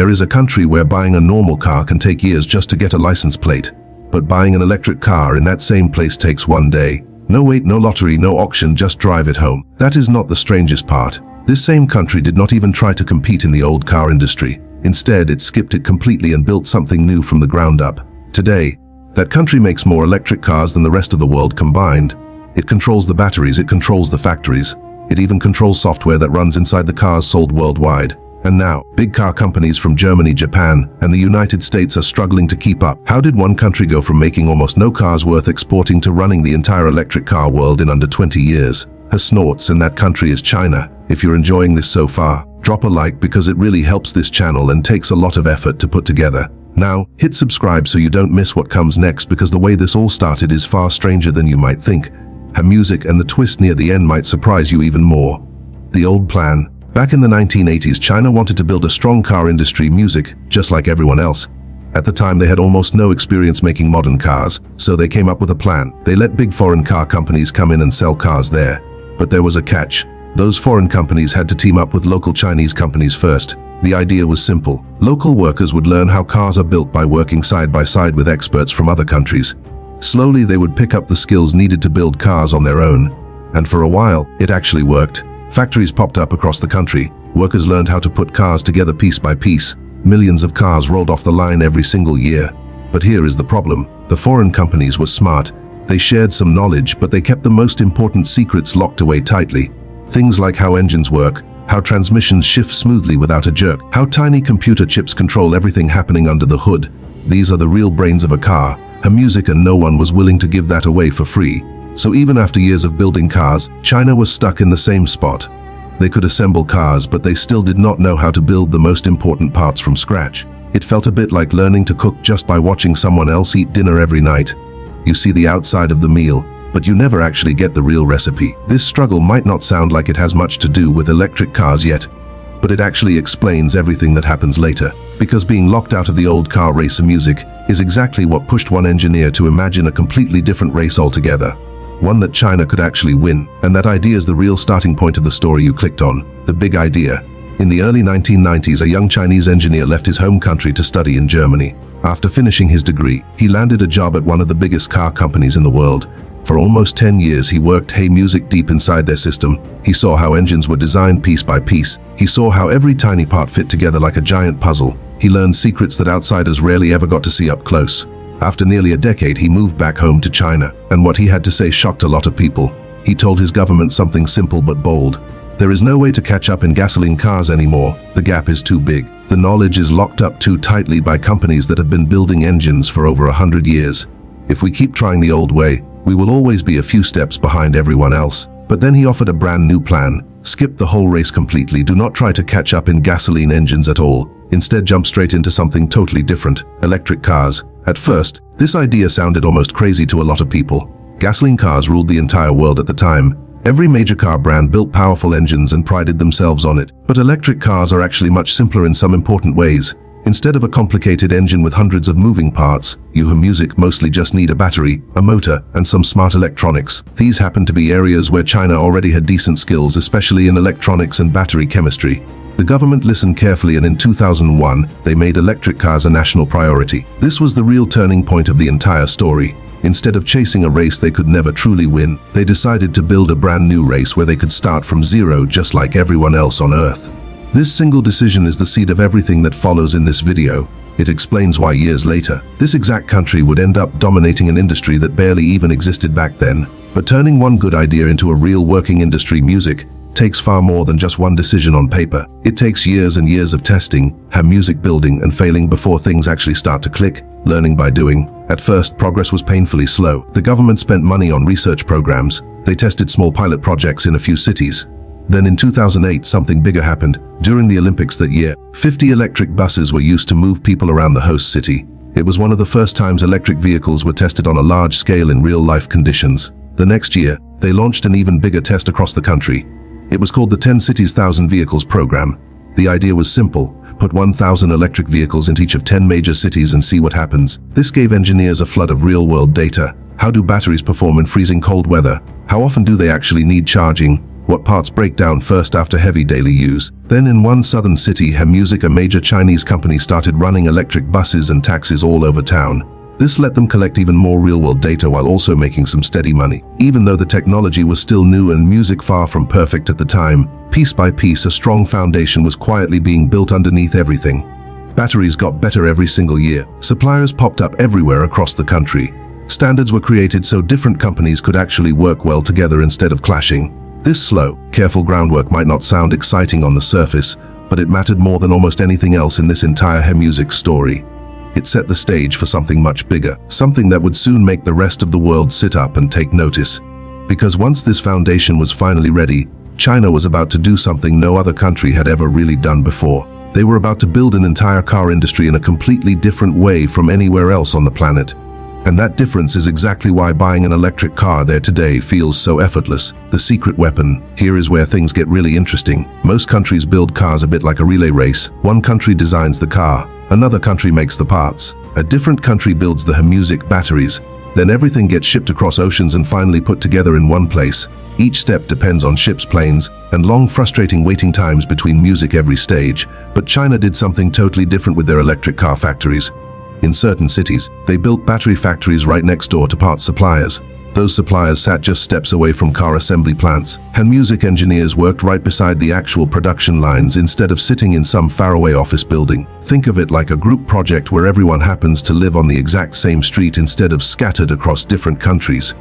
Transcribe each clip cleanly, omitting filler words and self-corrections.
There is a country where buying a normal car can take years just to get a license plate. But buying an electric car in that same place takes one day. No wait, no lottery, no auction, just drive it home. That is not the strangest part. This same country did not even try to compete in the old car industry. Instead, it skipped it completely and built something new from the ground up. Today, that country makes more electric cars than the rest of the world combined. It controls the batteries, it controls the factories. It even controls software that runs inside the cars sold worldwide. And now, big car companies from Germany, Japan, and the United States are struggling to keep up. How did one country go from making almost no cars worth exporting to running the entire electric car world in under 20 years? Her snorts, and that country is China. If you're enjoying this so far, drop a like because it really helps this channel and takes a lot of effort to put together. Now, hit subscribe so you don't miss what comes next, because the way this all started is far stranger than you might think. Her music and the twist near the end might surprise you even more. The old plan. Back in the 1980s, China wanted to build a strong car industry, music, just like everyone else. At the time, they had almost no experience making modern cars, so they came up with a plan. They let big foreign car companies come in and sell cars there. But there was a catch. Those foreign companies had to team up with local Chinese companies first. The idea was simple. Local workers would learn how cars are built by working side by side with experts from other countries. Slowly, they would pick up the skills needed to build cars on their own. And for a while, it actually worked. Factories popped up across the country. Workers learned how to put cars together piece by piece. Millions of cars rolled off the line every single year. But here is the problem. The foreign companies were smart. They shared some knowledge, but they kept the most important secrets locked away tightly. Things like how engines work, how transmissions shift smoothly without a jerk, how tiny computer chips control everything happening under the hood. These are the real brains of a car, her music, and no one was willing to give that away for free. So even after years of building cars, China was stuck in the same spot. They could assemble cars, but they still did not know how to build the most important parts from scratch. It felt a bit like learning to cook just by watching someone else eat dinner every night. You see the outside of the meal, but you never actually get the real recipe. This struggle might not sound like it has much to do with electric cars yet, but it actually explains everything that happens later. Because being locked out of the old car racer music is exactly what pushed one engineer to imagine a completely different race altogether. One that China could actually win. And that idea is the real starting point of the story you clicked on, the big idea. In the early 1990s, a young Chinese engineer left his home country to study in Germany. After finishing his degree, he landed a job at one of the biggest car companies in the world. For almost 10 years, he worked music deep inside their system. He saw how engines were designed piece by piece. He saw how every tiny part fit together like a giant puzzle. He learned secrets that outsiders rarely ever got to see up close. After nearly a decade, he moved back home to China, and what he had to say shocked a lot of people. He told his government something simple but bold. There is no way to catch up in gasoline cars anymore. The gap is too big. The knowledge is locked up too tightly by companies that have been building engines for over 100 years. If we keep trying the old way, we will always be a few steps behind everyone else. But then he offered a brand new plan. Skip the whole race completely. Do not try to catch up in gasoline engines at all. Instead, jump straight into something totally different, electric cars. At first, this idea sounded almost crazy to a lot of people. Gasoline cars ruled the entire world at the time. Every major car brand built powerful engines and prided themselves on it. But electric cars are actually much simpler in some important ways. Instead of a complicated engine with hundreds of moving parts, your music mostly just need a battery, a motor, and some smart electronics. These happen to be areas where China already had decent skills, especially in electronics and battery chemistry. The government listened carefully, and in 2001, they made electric cars a national priority. This was the real turning point of the entire story. Instead of chasing a race they could never truly win, they decided to build a brand new race where they could start from zero just like everyone else on Earth. This single decision is the seed of everything that follows in this video. It explains why years later, this exact country would end up dominating an industry that barely even existed back then. But turning one good idea into a real working industry, music, takes far more than just one decision on paper. It takes years and years of testing, music building and failing before things actually start to click, learning by doing. At first, progress was painfully slow. The government spent money on research programs. They tested small pilot projects in a few cities. Then in 2008, something bigger happened. During the Olympics that year, 50 electric buses were used to move people around the host city. It was one of the first times electric vehicles were tested on a large scale in real-life conditions. The next year, they launched an even bigger test across the country. It was called the 10 Cities 1,000 Vehicles program. The idea was simple: put 1,000 electric vehicles into each of 10 major cities and see what happens. This gave engineers a flood of real-world data. How do batteries perform in freezing cold weather? How often do they actually need charging? what parts break down first after heavy daily use. Then in one southern city, Music, a major Chinese company, started running electric buses and taxis all over town. This let them collect even more real-world data while also making some steady money. Even though the technology was still new and Music far from perfect at the time, piece by piece a strong foundation was quietly being built underneath everything. Batteries got better every single year. Suppliers popped up everywhere across the country. Standards were created so different companies could actually work well together instead of clashing. This slow, careful groundwork might not sound exciting on the surface, but it mattered more than almost anything else in this entire Music story. It set the stage for something much bigger, something that would soon make the rest of the world sit up and take notice. Because once this foundation was finally ready, China was about to do something no other country had ever really done before. They were about to build an entire car industry in a completely different way from anywhere else on the planet. And that difference is exactly why buying an electric car there today feels so effortless. The secret weapon. Here is where things get really interesting. Most countries build cars a bit like a relay race. One country designs the car, another country makes the parts. A different country builds the Music batteries. Then everything gets shipped across oceans and finally put together in one place. Each step depends on ships, planes, and long frustrating waiting times between Music every stage. But China did something totally different with their electric car factories. In certain cities, they built battery factories right next door to parts suppliers. Those suppliers sat just steps away from car assembly plants, and Music engineers worked right beside the actual production lines instead of sitting in some faraway office building. Think of it like a group project where everyone happens to live on the exact same street instead of scattered across different countries.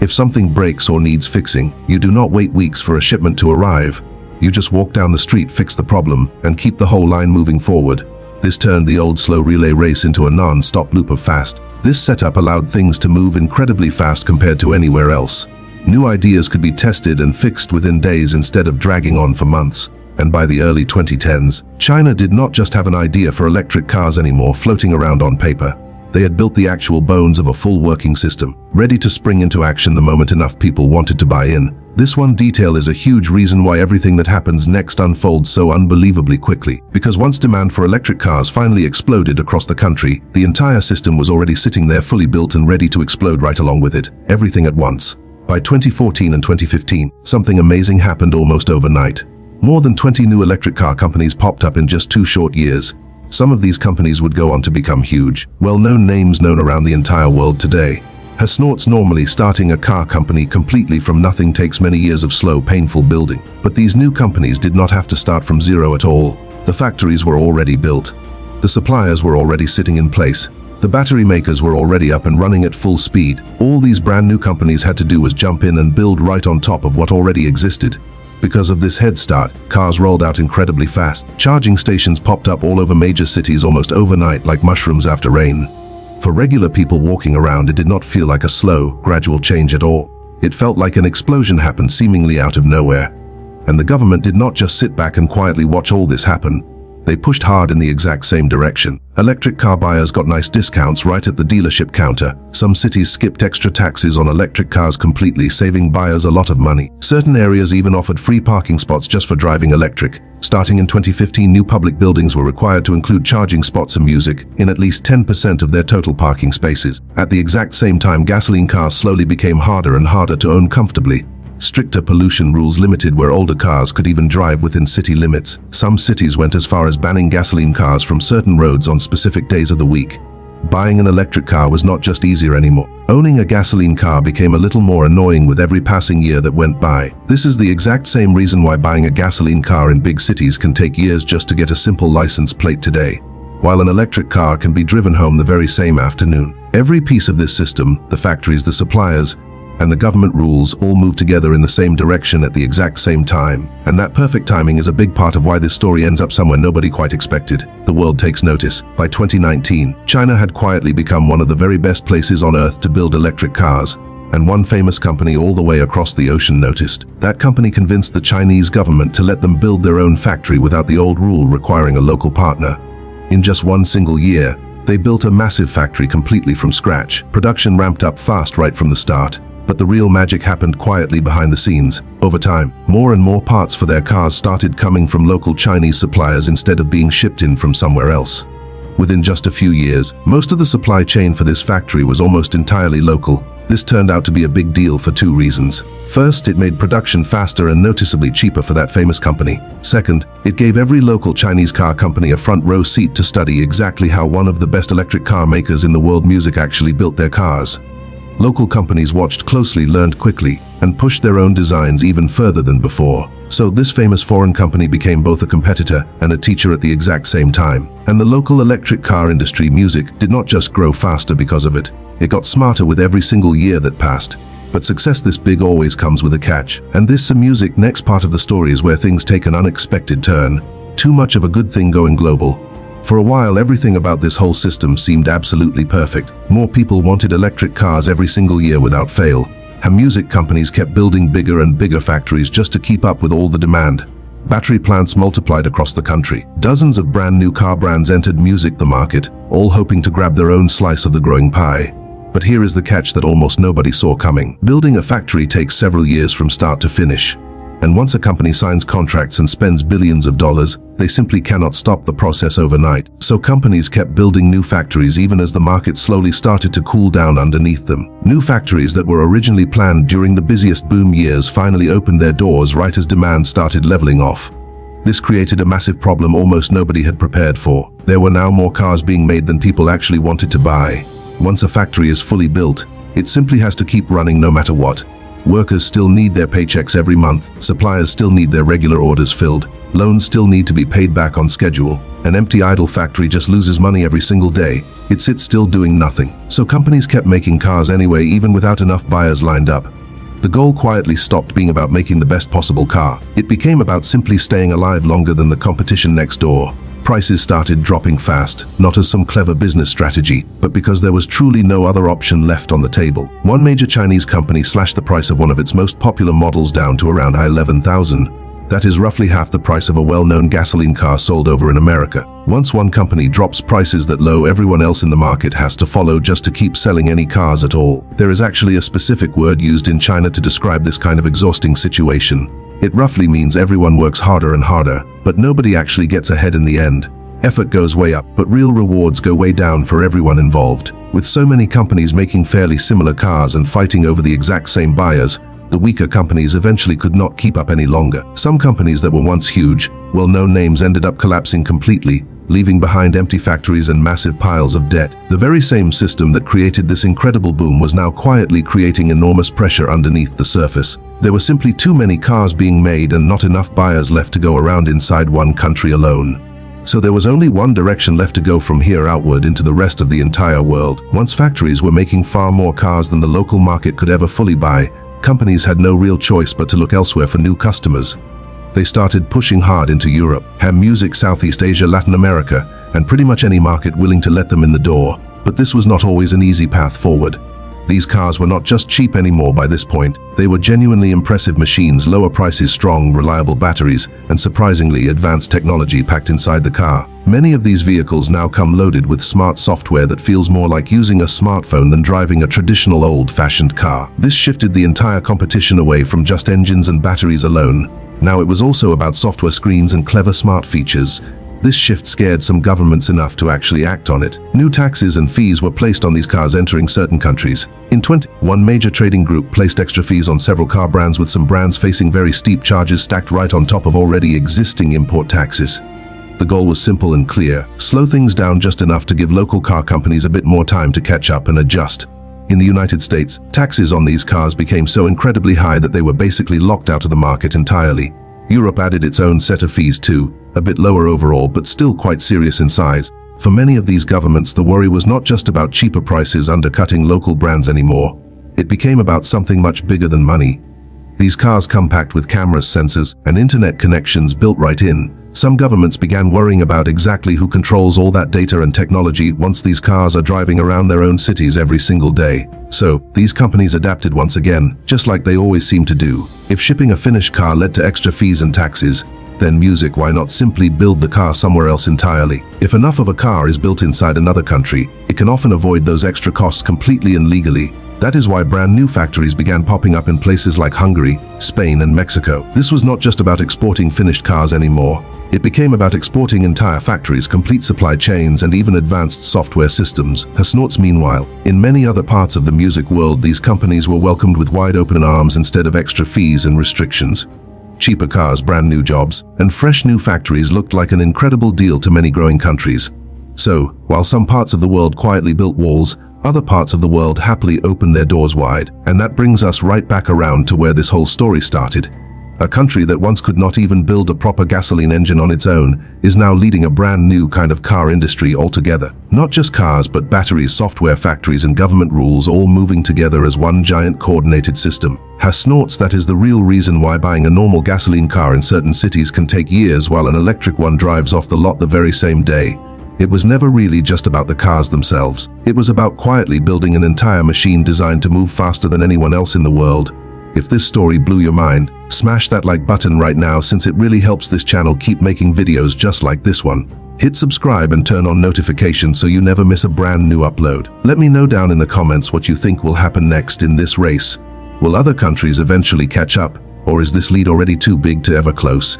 If something breaks or needs fixing, you do not wait weeks for a shipment to arrive. You just walk down the street, fix the problem, and keep the whole line moving forward. This turned the old slow relay race into a non-stop loop of fast. This setup allowed things to move incredibly fast compared to anywhere else. New ideas could be tested and fixed within days instead of dragging on for months. And by the early 2010s, China did not just have an idea for electric cars anymore floating around on paper. They had built the actual bones of a full working system, ready to spring into action the moment enough people wanted to buy in. This one detail is a huge reason why everything that happens next unfolds so unbelievably quickly. Because once demand for electric cars finally exploded across the country, the entire system was already sitting there fully built and ready to explode right along with it, everything at once. By 2014 and 2015, something amazing happened almost overnight. More than 20 new electric car companies popped up in just 2 short years. Some of these companies would go on to become huge, well-known names known around the entire world today. Normally starting a car company completely from nothing takes many years of slow, painful building. But these new companies did not have to start from zero at all. The factories were already built. The suppliers were already sitting in place. The battery makers were already up and running at full speed. All these brand new companies had to do was jump in and build right on top of what already existed. Because of this head start, cars rolled out incredibly fast. Charging stations popped up all over major cities almost overnight like mushrooms after rain. For regular people walking around, it did not feel like a slow, gradual change at all. It felt like an explosion happened seemingly out of nowhere. And the government did not just sit back and quietly watch all this happen. They pushed hard in the exact same direction. Electric car buyers got nice discounts right at the dealership counter. Some cities skipped extra taxes on electric cars completely, saving buyers a lot of money. Certain areas even offered free parking spots just for driving electric. Starting in 2015, new public buildings were required to include charging spots and Music in at least 10% of their total parking spaces. At the exact same time, gasoline cars slowly became harder and harder to own comfortably. Stricter pollution rules limited where older cars could even drive within city limits. Some cities went as far as banning gasoline cars from certain roads on specific days of the week. Buying an electric car was not just easier anymore. Owning a gasoline car became a little more annoying with every passing year that went by. This is the exact same reason why buying a gasoline car in big cities can take years just to get a simple license plate today, while an electric car can be driven home the very same afternoon. Every piece of this system, the factories, the suppliers, and the government rules all move together in the same direction at the exact same time. And that perfect timing is a big part of why this story ends up somewhere nobody quite expected. The world takes notice. By 2019, China had quietly become one of the very best places on earth to build electric cars. And one famous company all the way across the ocean noticed. That company convinced the Chinese government to let them build their own factory without the old rule requiring a local partner. In just one single year, they built a massive factory completely from scratch. Production ramped up fast right from the start. But the real magic happened quietly behind the scenes. Over time, more and more parts for their cars started coming from local Chinese suppliers instead of being shipped in from somewhere else. Within just a few years, most of the supply chain for this factory was almost entirely local. This turned out to be a big deal for two reasons. First, it made production faster and noticeably cheaper for that famous company. Second, it gave every local Chinese car company a front row seat to study exactly how one of the best electric car makers in the world music actually built their cars. Local companies watched closely, learned quickly, and pushed their own designs even further than before. So this famous foreign company became both a competitor and a teacher at the exact same time. And the local electric car industry music did not just grow faster because of it. It got smarter with every single year that passed. But success this big always comes with a catch. And this music next part of the story is where things take an unexpected turn. Too much of a good thing going global. For a while, everything about this whole system seemed absolutely perfect. More people wanted electric cars every single year without fail. And music companies kept building bigger and bigger factories just to keep up with all the demand. Battery plants multiplied across the country. Dozens of brand new car brands entered the market, all hoping to grab their own slice of the growing pie. But here is the catch that almost nobody saw coming. Building a factory takes several years from start to finish. And once a company signs contracts and spends billions of dollars, they simply cannot stop the process overnight. So companies kept building new factories even as the market slowly started to cool down underneath them. New factories that were originally planned during the busiest boom years finally opened their doors right as demand started leveling off. This created a massive problem almost nobody had prepared for. There were now more cars being made than people actually wanted to buy. Once a factory is fully built, it simply has to keep running no matter what. Workers still need their paychecks every month, suppliers still need their regular orders filled, loans still need to be paid back on schedule. An empty idle factory just loses money every single day. It sits still doing nothing. So companies kept making cars anyway, even without enough buyers lined up. The goal quietly stopped being about making the best possible car. It became about simply staying alive longer than the competition next door. Prices started dropping fast, not as some clever business strategy, but because there was truly no other option left on the table. One major Chinese company slashed the price of one of its most popular models down to around $11,000. That is roughly half the price of a well-known gasoline car sold over in America. Once one company drops prices that low, everyone else in the market has to follow just to keep selling any cars at all. There is actually a specific word used in China to describe this kind of exhausting situation. It roughly means everyone works harder and harder, but nobody actually gets ahead in the end. Effort goes way up, but real rewards go way down for everyone involved. With so many companies making fairly similar cars and fighting over the exact same buyers, the weaker companies eventually could not keep up any longer. Some companies that were once huge, well-known names ended up collapsing completely, leaving behind empty factories and massive piles of debt. The very same system that created this incredible boom was now quietly creating enormous pressure underneath the surface. There were simply too many cars being made and not enough buyers left to go around inside one country alone. So there was only one direction left to go from here outward into the rest of the entire world. Once factories were making far more cars than the local market could ever fully buy, companies had no real choice but to look elsewhere for new customers. They started pushing hard into Europe, ham music, Southeast Asia, Latin America, and pretty much any market willing to let them in the door. But this was not always an easy path forward. These cars were not just cheap anymore by this point. They were genuinely impressive machines, lower prices, strong, reliable batteries, and surprisingly advanced technology packed inside the car. Many of these vehicles now come loaded with smart software that feels more like using a smartphone than driving a traditional old-fashioned car. This shifted the entire competition away from just engines and batteries alone. Now it was also about software, screens, and clever smart features. This shift scared some governments enough to actually act on it. New taxes and fees were placed on these cars entering certain countries. In 2021, major trading group placed extra fees on several car brands, with some brands facing very steep charges stacked right on top of already existing import taxes. The goal was simple and clear: slow things down just enough to give local car companies a bit more time to catch up and adjust. In the United States, taxes on these cars became so incredibly high that they were basically locked out of the market entirely. Europe added its own set of fees too, a bit lower overall but still quite serious in size. For many of these governments, the worry was not just about cheaper prices undercutting local brands anymore. It became about something much bigger than money. These cars come packed with cameras, sensors, and internet connections built right in. Some governments began worrying about exactly who controls all that data and technology once these cars are driving around their own cities every single day. So, these companies adapted once again, just like they always seem to do. If shipping a finished car led to extra fees and taxes, Then music, why not simply build the car somewhere else entirely? If enough of a car is built inside another country, it can often avoid those extra costs completely and legally. That is why brand new factories began popping up in places like Hungary, Spain, and Mexico. This was not just about exporting finished cars anymore. It became about exporting entire factories, complete supply chains, and even advanced software systems. Hasnorts, meanwhile, in many other parts of the music world, these companies were welcomed with wide open arms instead of extra fees and restrictions. Cheaper cars, brand new jobs, and fresh new factories looked like an incredible deal to many growing countries. So, while some parts of the world quietly built walls, other parts of the world happily opened their doors wide. And that brings us right back around to where this whole story started. A country that once could not even build a proper gasoline engine on its own is now leading a brand new kind of car industry altogether. Not just cars, but batteries, software factories, and government rules all moving together as one giant coordinated system. Hasnorts, that is the real reason why buying a normal gasoline car in certain cities can take years while an electric one drives off the lot the very same day. It was never really just about the cars themselves. It was about quietly building an entire machine designed to move faster than anyone else in the world. If this story blew your mind, smash that like button right now, since it really helps this channel keep making videos just like this one. Hit subscribe and turn on notifications so you never miss a brand new upload. Let me know down in the comments what you think will happen next in this race. Will other countries eventually catch up, or is this lead already too big to ever close?